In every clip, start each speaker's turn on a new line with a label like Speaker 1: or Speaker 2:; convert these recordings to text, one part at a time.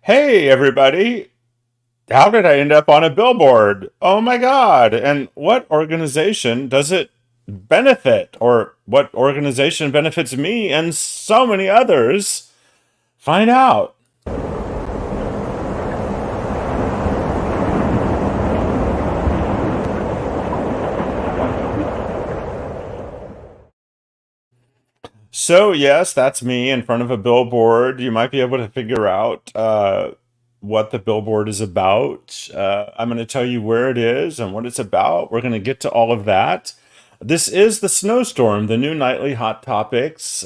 Speaker 1: Hey, everybody. How did I end up on a billboard? Oh my God. And what organization does it benefit? Or what organization benefits me and so many others? Find out. So, yes, that's me in front of a billboard. You might be able to figure out what the billboard is about. I'm going to tell you where it is and what it's about. We're going to get to all of that. This is the Snowstorm, the new nightly Hot Topics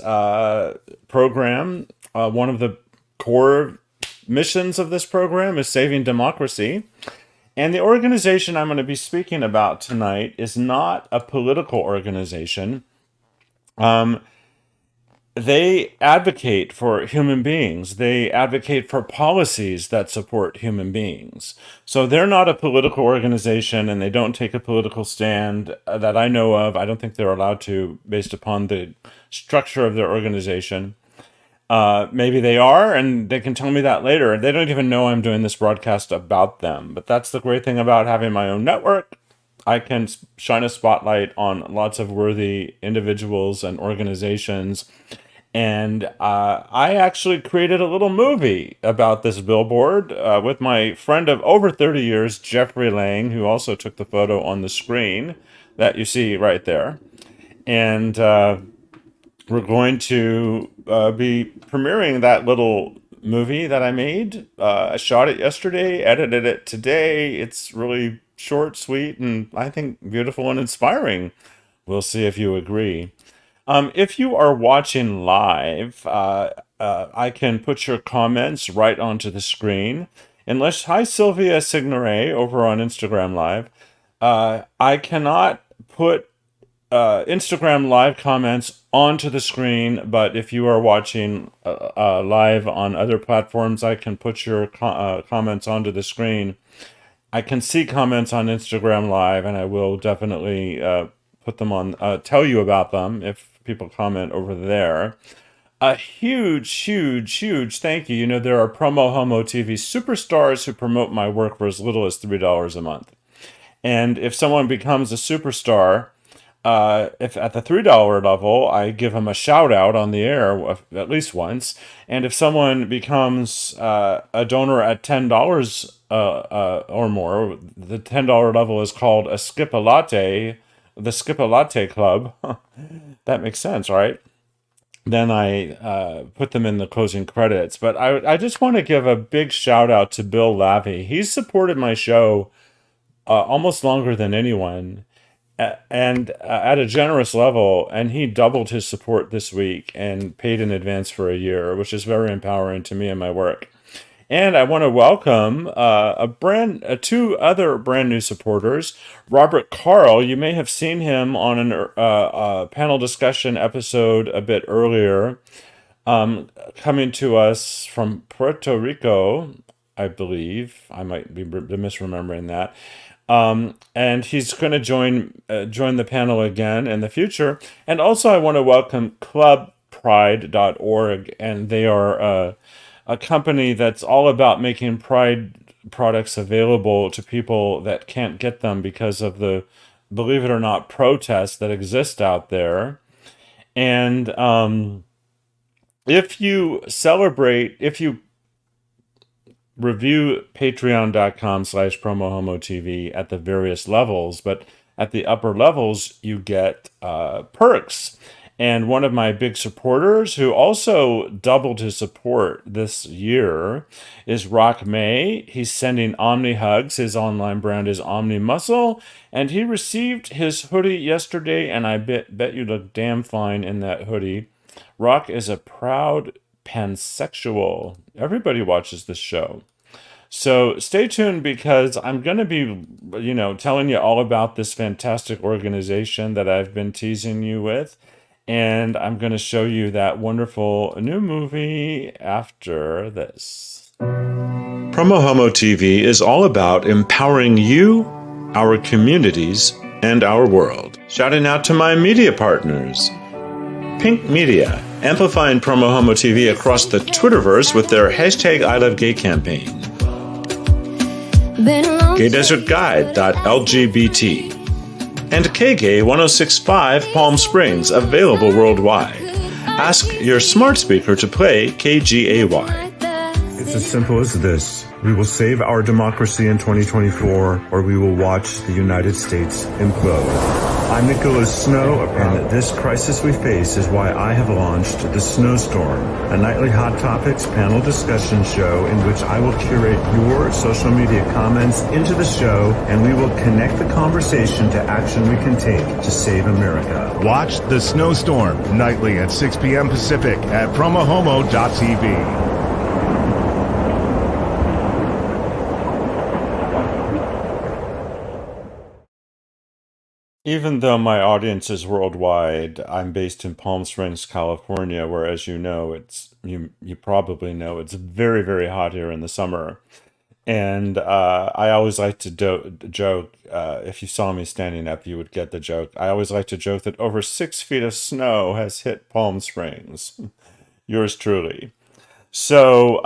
Speaker 1: program. One of the core missions of this program is saving democracy. And the organization I'm going to be speaking about tonight is not a political organization. Um, they advocate for human beings. They advocate for policies that support human beings. So they're not a political organization and they don't take a political stand that I know of. I don't think they're allowed to based upon the structure of their organization. Maybe they are, and they can tell me that later. They don't even know I'm doing this broadcast about them. But that's the great thing about having my own network. I can shine a spotlight on lots of worthy individuals and organizations. And I actually created a little movie about this billboard with my friend of over 30 years, Jeffrey Lang, who also took the photo on the screen that you see right there. And we're going to be premiering that little movie that I made. I shot it yesterday, edited it today. It's really short, sweet, and I think beautiful and inspiring. We'll see if you agree. If you are watching live, I can put your comments right onto the screen. Unless, hi Sylvia Signore over on Instagram Live. I cannot put Instagram Live comments onto the screen, but if you are watching live on other platforms, I can put your comments onto the screen. I can see comments on Instagram Live, and I will definitely put them on, tell you about them if people comment over there. A huge, huge, huge thank you. You know, there are PromoHomo.TV superstars who promote my work for as little as $3 a month. And if someone becomes a superstar, if at the $3 level, I give them a shout out on the air at least once. And if someone becomes a donor at $10 or more, the $10 level is called a Skip a Latte, the Skip a Latte Club. That makes sense, right? Then I put them in the closing credits. But I just want to give a big shout out to Bill Lavey. He's supported my show almost longer than anyone and at a generous level, and he doubled his support this week and paid in advance for a year, which is very empowering to me and my work. And I want to welcome two other brand new supporters. Robert Carl, you may have seen him on a panel discussion episode a bit earlier, coming to us from Puerto Rico, I believe. I might be misremembering that. And he's going to join the panel again in the future. And also, I want to welcome clubpride.org, and they are a company that's all about making Pride products available to people that can't get them because of the, believe it or not, protests that exist out there. And if you review patreon.com/PromoHomo.TV at the various levels, but at the upper levels, you get perks. And one of my big supporters, who also doubled his support this year, is Rock May. He's sending Omni Hugs. His online brand is Omni Muscle. And he received his hoodie yesterday, and I bet you look damn fine in that hoodie. Rock is a proud pansexual. Everybody watches this show. So stay tuned, because I'm going to be, telling you all about this fantastic organization that I've been teasing you with. And I'm going to show you that wonderful new movie after this. PromoHomo.TV is all about empowering you, our communities, and our world. Shouting out to my media partners. Pink Media, amplifying PromoHomo.TV across the Twitterverse with their hashtag I Love Gay campaign. GayDesertGuide.lgbt and KGay 1065 Palm Springs, available worldwide. Ask your smart speaker to play KGAY. It's as simple as this. We will save our democracy in 2024, or we will watch the United States implode. I'm Nicholas Snow, and this crisis we face is why I have launched the Snowstorm, a nightly Hot Topics panel discussion show in which I will curate your social media comments into the show, and we will connect the conversation to action we can take to save America.
Speaker 2: Watch the Snowstorm nightly at 6 p.m. Pacific at PromoHomo.TV.
Speaker 1: Even though my audience is worldwide, I'm based in Palm Springs, California, where, as you know, you probably know, it's very, very hot here in the summer. And I always like to joke, if you saw me standing up, you would get the joke. I always like to joke that over 6 feet of snow has hit Palm Springs. Yours truly. So,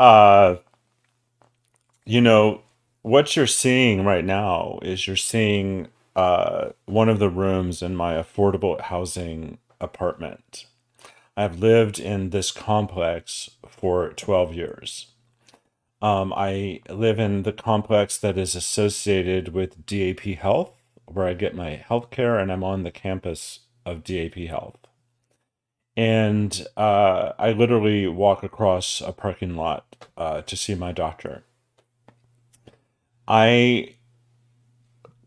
Speaker 1: what you're seeing right now is you're seeing one of the rooms in my affordable housing apartment. I've lived in this complex for 12 years. I live in the complex that is associated with DAP Health, where I get my health care, and I'm on the campus of DAP Health. And I literally walk across a parking lot to see my doctor. I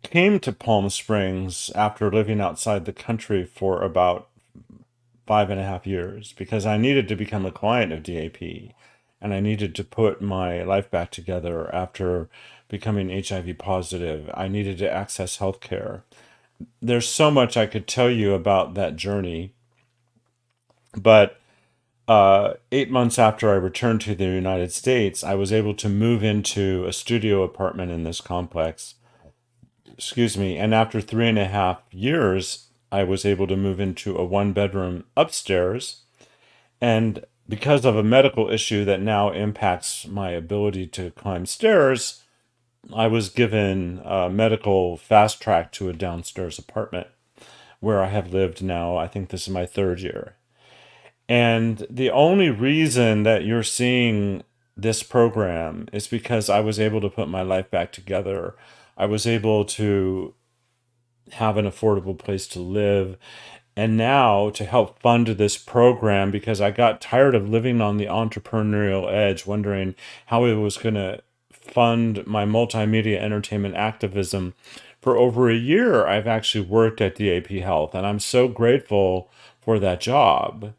Speaker 1: came to Palm Springs after living outside the country for about 5.5 years because I needed to become a client of DAP, and I needed to put my life back together after becoming HIV positive. I needed to access healthcare. There's so much I could tell you about that journey, but 8 months after I returned to the United States, I was able to move into a studio apartment in this complex. Excuse me. And after 3.5 years, I was able to move into a 1-bedroom upstairs. And because of a medical issue that now impacts my ability to climb stairs, I was given a medical fast track to a downstairs apartment where I have lived now. I think this is my 3rd year. And the only reason that you're seeing this program is because I was able to put my life back together. I was able to have an affordable place to live. And now to help fund this program, because I got tired of living on the entrepreneurial edge, wondering how it was going to fund my multimedia entertainment activism. For over a year, I've actually worked at DAP Health, and I'm so grateful for that job.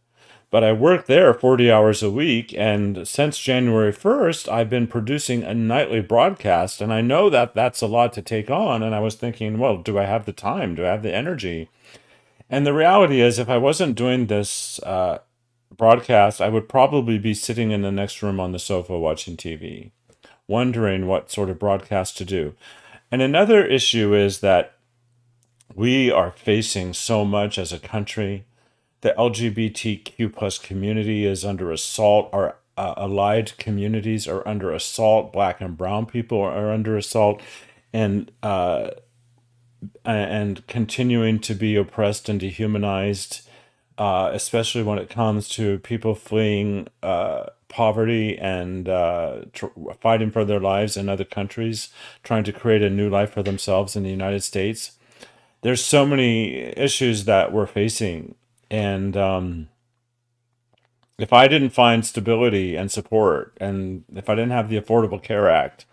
Speaker 1: But I work there 40 hours a week, and since January 1st, I've been producing a nightly broadcast, and I know that that's a lot to take on, and I was thinking, well, do I have the time? Do I have the energy? And the reality is, if I wasn't doing this broadcast, I would probably be sitting in the next room on the sofa watching TV, wondering what sort of broadcast to do. And another issue is that we are facing so much as a country. The LGBTQ plus community is under assault. Our allied communities are under assault. Black and brown people are under assault, and continuing to be oppressed and dehumanized, especially when it comes to people fleeing poverty and fighting for their lives in other countries, trying to create a new life for themselves in the United States. There's so many issues that we're facing. And if I didn't find stability and support, and if I didn't have the Affordable Care Act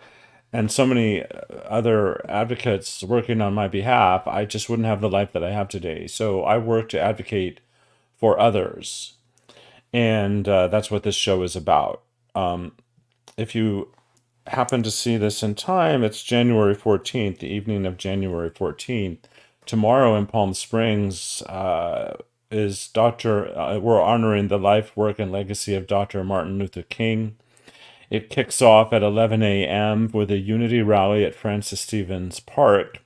Speaker 1: and so many other advocates working on my behalf, I just wouldn't have the life that I have today. So I work to advocate for others. And that's what this show is about. If you happen to see this in time, it's January 14th, the evening of January 14th. Tomorrow in Palm Springs, we're honoring the life, work, and legacy of Dr. Martin Luther King. It kicks off at 11 a.m. with a unity rally at Francis Stevens Park.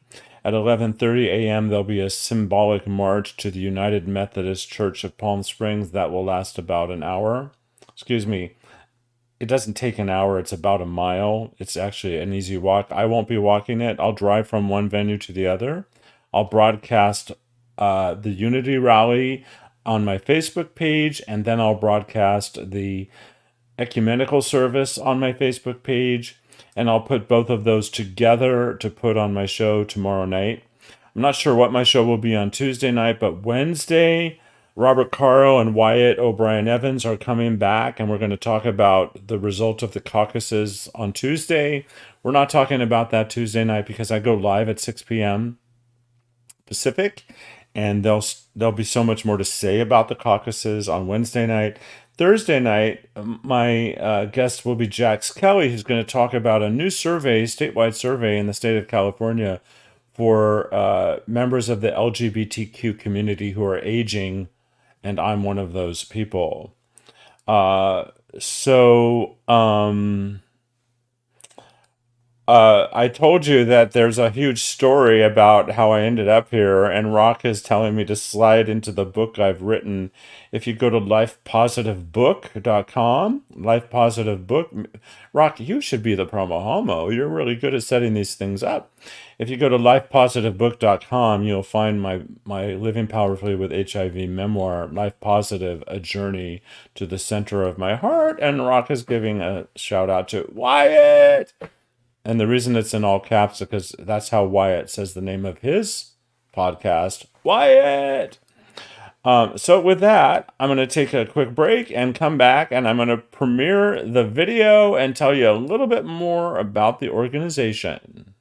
Speaker 1: At 11:30 a.m., there'll be a symbolic march to the United Methodist Church of Palm Springs that will last about an hour. Excuse me, it doesn't take an hour, it's about a mile. It's actually an easy walk. I won't be walking it. I'll drive from one venue to the other. I'll broadcast the Unity Rally on my Facebook page, and then I'll broadcast the ecumenical service on my Facebook page, and I'll put both of those together to put on my show tomorrow night. I'm not sure what my show will be on Tuesday night, but Wednesday, Robert Caro and Wyatt O'Brien Evans are coming back, and we're going to talk about the result of the caucuses on Tuesday. We're not talking about that Tuesday night because I go live at 6 p.m. Pacific, and there'll be so much more to say about the caucuses on Wednesday night. Thursday night, my guest will be Jax Kelly, who's going to talk about a new survey, statewide survey in the state of California for members of the LGBTQ community who are aging, and I'm one of those people. I told you that there's a huge story about how I ended up here, and Rock is telling me to slide into the book I've written. If you go to lifepositivebook.com, Life Positive Book, Rock, you should be the PromoHomo. You're really good at setting these things up. If you go to lifepositivebook.com, you'll find my Living Powerfully with HIV memoir, Life Positive, A Journey to the Center of My Heart, and Rock is giving a shout out to Wyatt. And the reason it's in all caps is because that's how Wyatt says the name of his podcast, Wyatt. So with that, I'm going to take a quick break and come back, and I'm going to premiere the video and tell you a little bit more about the organization.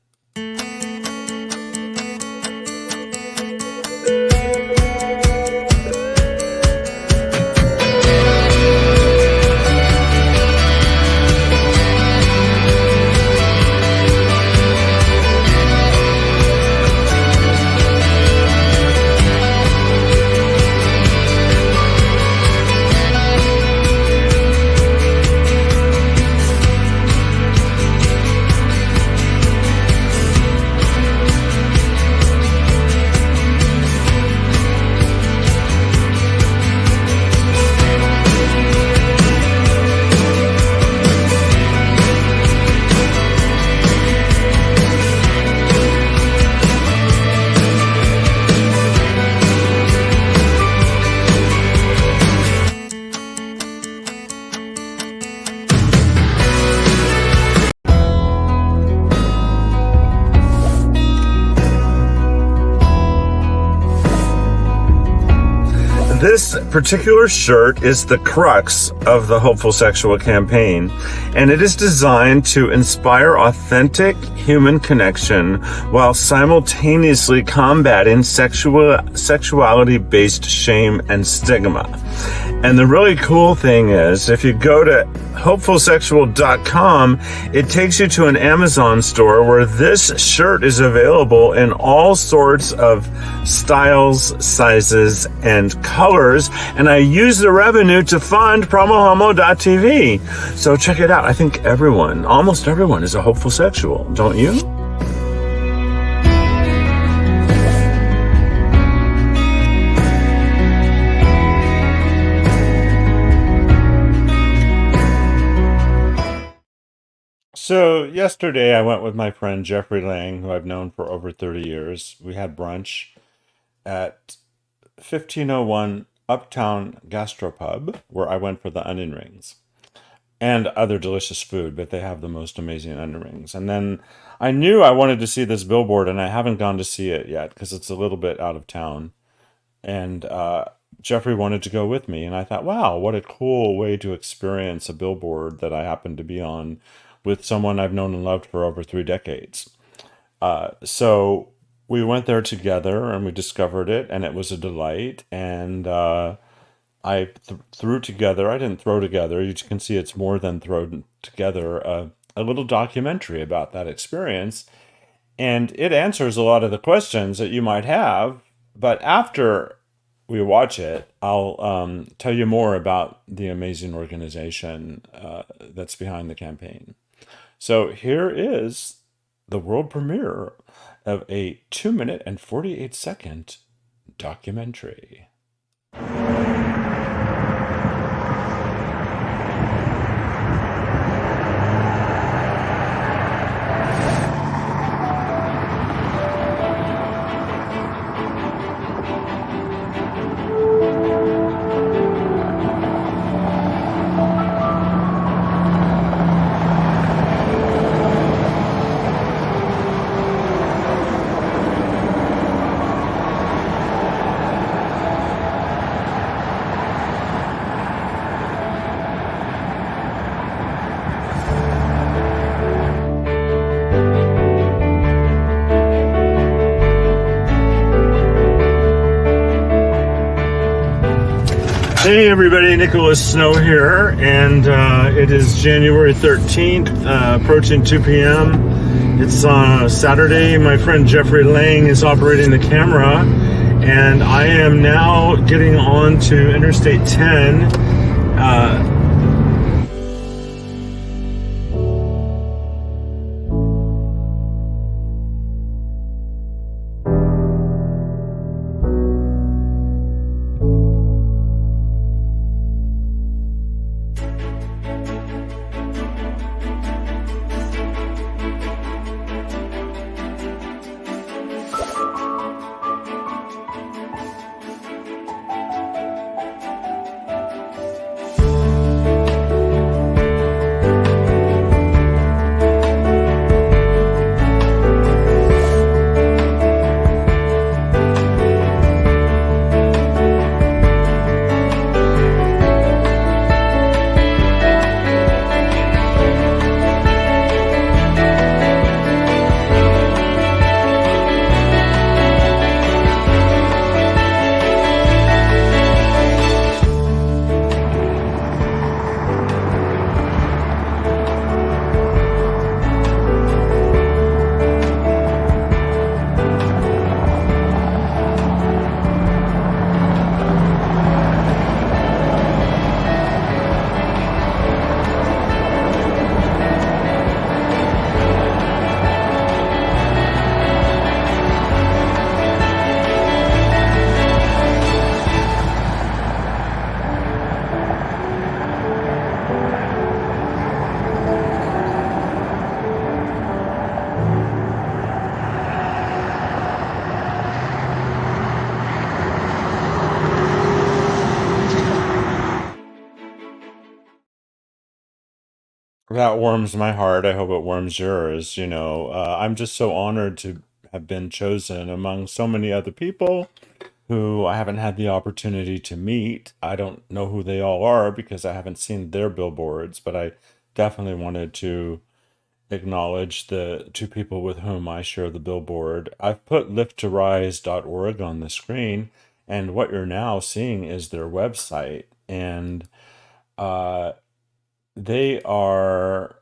Speaker 1: This particular shirt is the crux of the Hopeful Sexual campaign, and it is designed to inspire authentic human connection while simultaneously combating sexuality-based shame and stigma. And the really cool thing is, if you go to hopefulsexual.com, it takes you to an Amazon store where this shirt is available in all sorts of styles, sizes, and colors. And I use the revenue to fund PromoHomo.TV. So check it out. I think almost everyone is a hopeful sexual, don't you? So yesterday I went with my friend Jeffrey Lang, who I've known for over 30 years. We had brunch at 1501 Uptown Gastropub, where I went for the onion rings and other delicious food, but they have the most amazing onion rings. And then I knew I wanted to see this billboard, and I haven't gone to see it yet because it's a little bit out of town. And Jeffrey wanted to go with me, and I thought, wow, what a cool way to experience a billboard that I happen to be on with someone I've known and loved for over 3 decades. So we went there together and we discovered it, and it was a delight. And I threw together, I didn't throw together, you can see it's more than thrown together, a little documentary about that experience. And it answers a lot of the questions that you might have. But after we watch it, I'll tell you more about the amazing organization that's behind the campaign. So here is the world premiere. of a 2 minute and 48-second documentary. Hey everybody, Nicholas Snow here, and it is January 13th, approaching 2 p.m. It's Saturday. My friend Jeffrey Lang is operating the camera, and I am now getting on to Interstate 10. That warms my heart. I hope it warms yours. I'm just so honored to have been chosen among so many other people who I haven't had the opportunity to meet. I don't know who they all are because I haven't seen their billboards, but I definitely wanted to acknowledge the two people with whom I share the billboard. I've put lifttorise.org on the screen, and what you're now seeing is their website. And uh, they are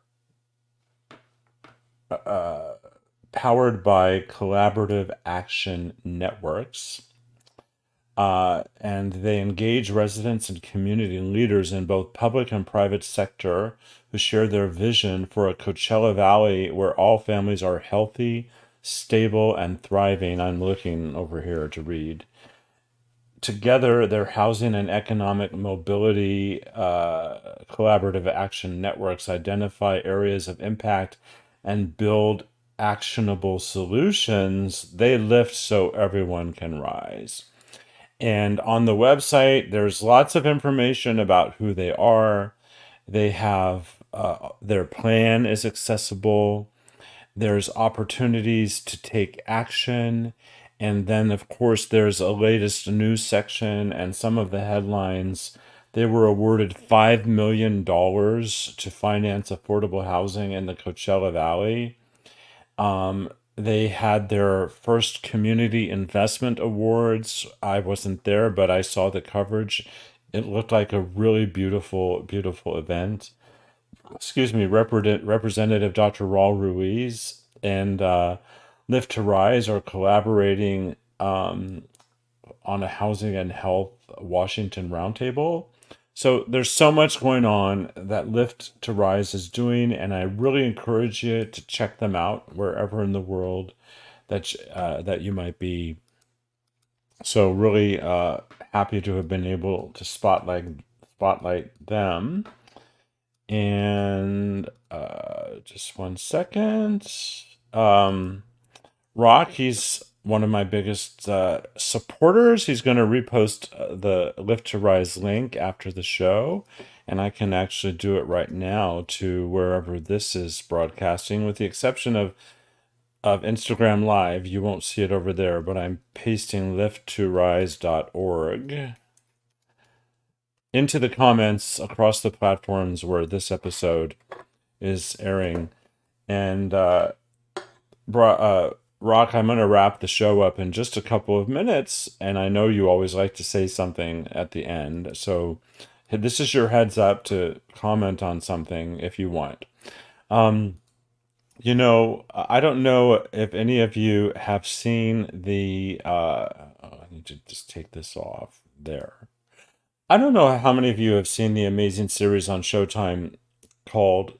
Speaker 1: powered by collaborative action networks. And they engage residents and community leaders in both public and private sector who share their vision for a Coachella Valley where all families are healthy, stable, and thriving. I'm looking over here to read. Together, their housing and economic mobility collaborative action networks identify areas of impact and build actionable solutions. They lift so everyone can rise. And on the website, there's lots of information about who they are. They have their plan is accessible. There's opportunities to take action. And then, of course, there's a latest news section and some of the headlines. They were awarded $5 million to finance affordable housing in the Coachella Valley. They had their first community investment awards. I wasn't there, but I saw the coverage. It looked like a really beautiful, beautiful event. Excuse me, Representative Dr. Raul Ruiz and Lift to Rise are collaborating on a housing and health Washington roundtable. So there's so much going on that Lift to Rise is doing, and I really encourage you to check them out wherever in the world that you might be. So really happy to have been able to spotlight them. And just one second. Um, Rock, he's one of my biggest supporters. He's going to repost the Lift to Rise link after the show, and I can actually do it right now to wherever this is broadcasting, with the exception of Instagram Live. You won't see it over there, but I'm pasting lifttorise.org into the comments across the platforms where this episode is airing. And Rock, I'm going to wrap the show up in just a couple of minutes, and I know you always like to say something at the end. So this is your heads up to comment on something if you want. I don't know if any of you have seen the. I need to just take this off there. I don't know how many of you have seen the amazing series on Showtime called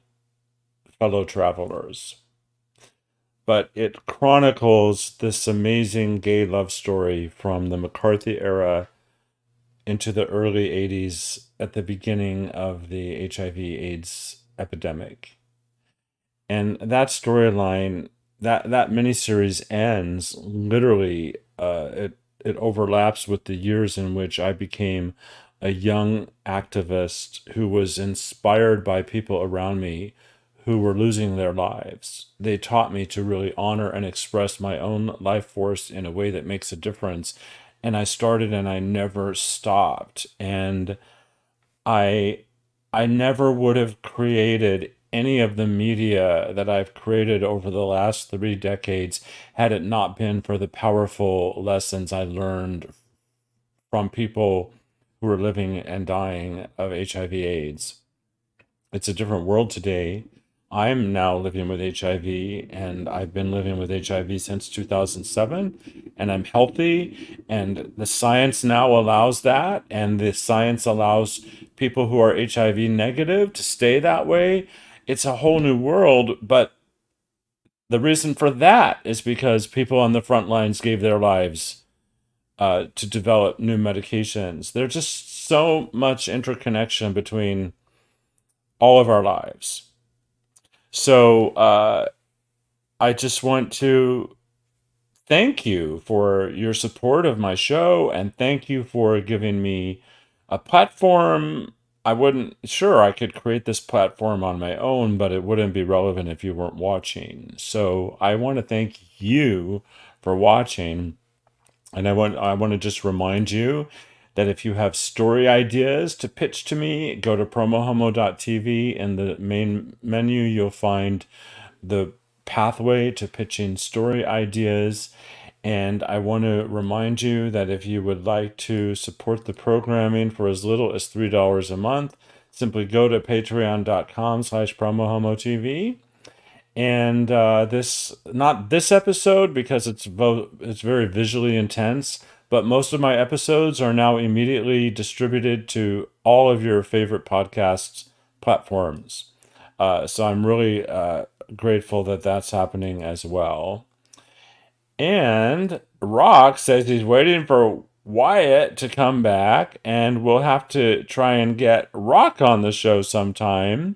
Speaker 1: Fellow Travelers, but it chronicles this amazing gay love story from the McCarthy era into the early 80s at the beginning of the HIV/AIDS epidemic. And that storyline, that miniseries ends literally. It overlaps with the years in which I became a young activist who was inspired by people around me who were losing their lives. They taught me to really honor and express my own life force in a way that makes a difference. And I started and I never stopped. And I I never would have created any of the media that I've created over the last 3 decades had it not been for the powerful lessons I learned from people who are living and dying of HIV/AIDS. It's a different world today. I'm now living with HIV, and I've been living with HIV since 2007, and I'm healthy, and the science now allows that, and the science allows people who are HIV negative to stay that way. It's a whole new world, but the reason for that is because people on the front lines gave their lives to develop new medications. There's just so much interconnection between all of our lives. So I just want to thank you for your support of my show, and thank you for giving me a platform. Sure, I could create this platform on my own, but it wouldn't be relevant if you weren't watching. So I want to thank you for watching. And I want to just remind you that if you have story ideas to pitch to me, go to PromoHomo.TV. In the main menu, you'll find the pathway to pitching story ideas. And I want to remind you that if you would like to support the programming for as little as $3 a month, simply go to patreon.com/PromoHomo.TV. And not this episode because it's very visually intense, but most of my episodes are now immediately distributed to all of your favorite podcast platforms. So I'm really grateful that that's happening as well. And Rock says he's waiting for Wyatt to come back, and we'll have to try and get Rock on the show sometime.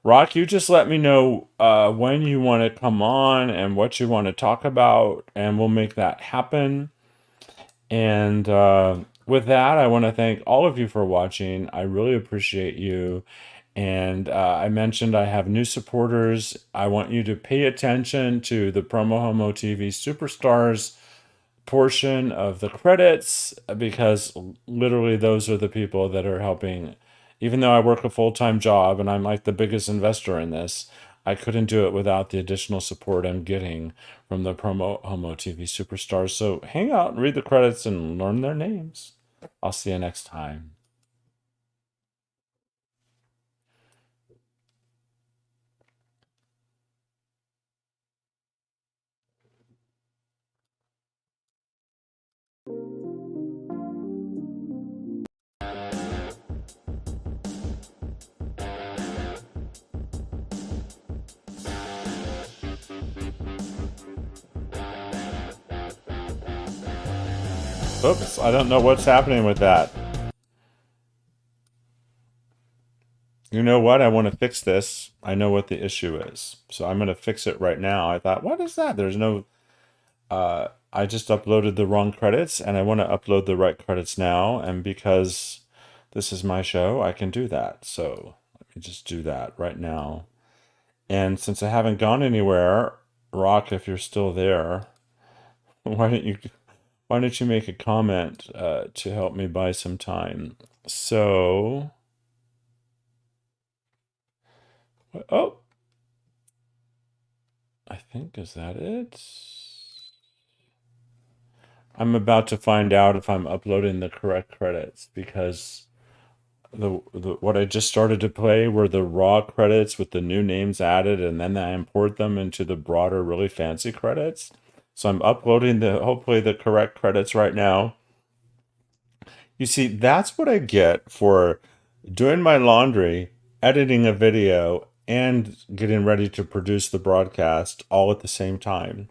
Speaker 1: Rock, you just let me know when you want to come on and what you want to talk about, and we'll make that happen. And with that, I want to thank all of you for watching. I really appreciate you. And I mentioned I have new supporters. I want you to pay attention to the PromoHomo.TV Superstars portion of the credits, because literally those are the people that are helping. Even though I work a full-time job and I'm like the biggest investor in this, I couldn't do it without the additional support I'm getting from the PromoHomo.TV Superstars. So hang out and read the credits and learn their names. I'll see you next time. Oops, I don't know what's happening with that. You know what? I want to fix this. I know what the issue is. So I'm going to fix it right now. I thought, what is that? There's no, I just uploaded the wrong credits and I want to upload the right credits now. And because this is my show, I can do that. So let me just do that right now. And since I haven't gone anywhere, Rock, if you're still there, why don't you make a comment to help me buy some time? So, oh, I think, is that it? I'm about to find out if I'm uploading the correct credits because the what I just started to play were the raw credits with the new names added, and then I import them into the broader, really fancy credits. So I'm uploading hopefully the correct credits right now. You see, that's what I get for doing my laundry, editing a video, and getting ready to produce the broadcast all at the same time.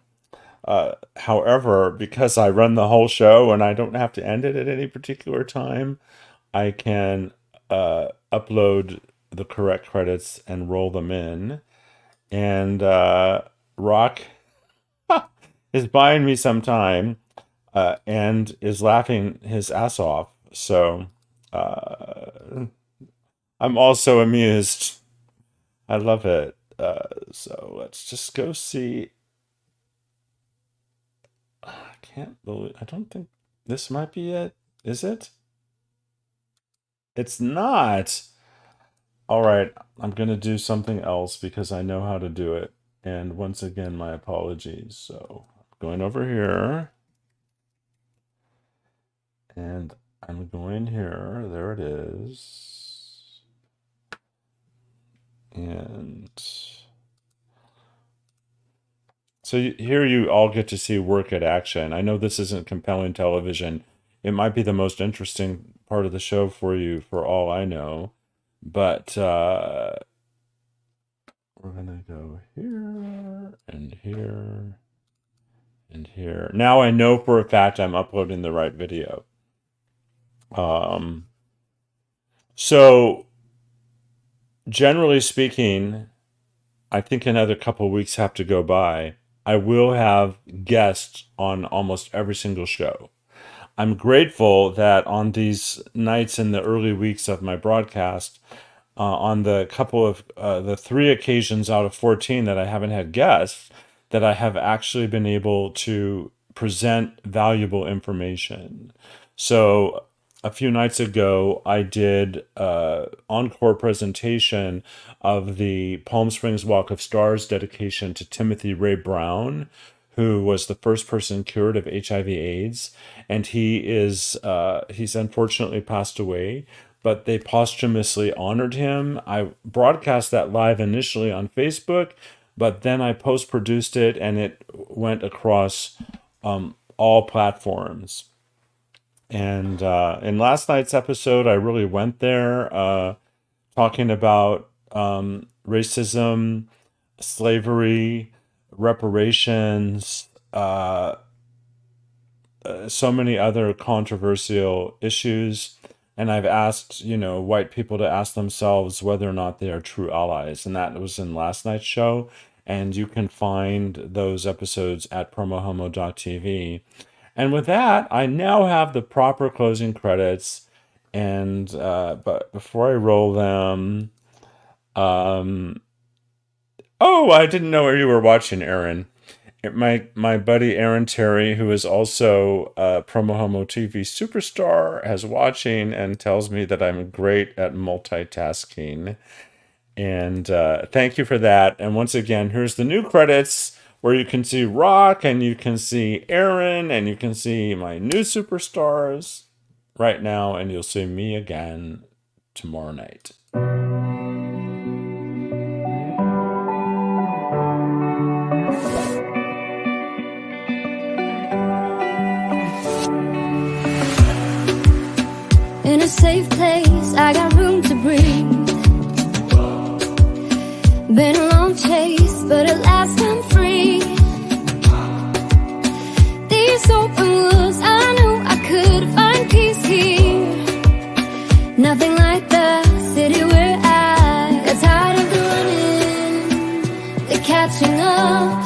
Speaker 1: However, because I run the whole show and I don't have to end it at any particular time, I can upload the correct credits and roll them in. And Rock is buying me some time and is laughing his ass off. So I'm also amused. I love it. So let's just go see. I can't believe, I don't think this might be it. Is it? It's not. All right, I'm going to do something else because I know how to do it. And once again, my apologies. So going over here. And I'm going here. There it is. And so here you all get to see work at action. I know this isn't compelling television. It might be the most interesting part of the show for you, for all I know. But we're going to go here and here and here. Now I know for a fact I'm uploading the right video. So generally speaking, I think another couple of weeks have to go by. I will have guests on almost every single show. I'm grateful that on these nights in the early weeks of my broadcast, on the couple of the 3 occasions out of 14 that I haven't had guests, that I have actually been able to present valuable information. So a few nights ago, I did an encore presentation of the Palm Springs Walk of Stars dedication to Timothy Ray Brown, who was the first person cured of HIV/AIDS, and he's unfortunately passed away, but they posthumously honored him. I broadcast that live initially on Facebook, but then I post-produced it, and it went across all platforms. And in last night's episode, I really went there talking about racism, slavery, reparations, so many other controversial issues. And I've asked, white people to ask themselves whether or not they are true allies. And that was in last night's show. And you can find those episodes at PromoHomo.TV. And with that, I now have the proper closing credits. And but before I roll them, oh, I didn't know where you were watching, Aaron. My buddy Aaron Terry, who is also a PromoHomo.TV superstar, is watching and tells me that I'm great at multitasking. And thank you for that. And once again, here's the new credits where you can see Rock and you can see Aaron and you can see my new superstars right now. And you'll see me again tomorrow night.
Speaker 3: In a safe place, I got room to breathe. Been a long chase, but at last I'm free. These open woods, I knew I could catching up.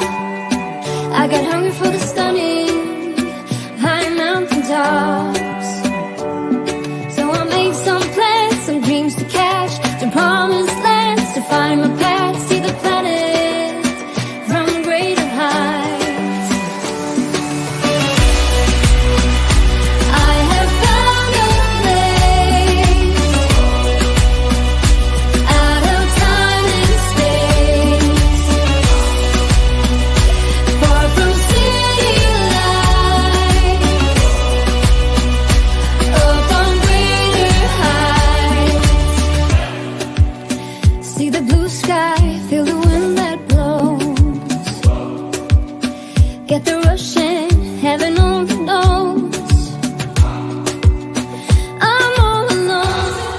Speaker 3: I got hungry for the stunning high mountain tops. So I made some plans, some dreams to catch, to promised lands, to find my path, see the planet from greater heights. I have found a place out of time and space, far from city lights, up on greater heights. See the blue sky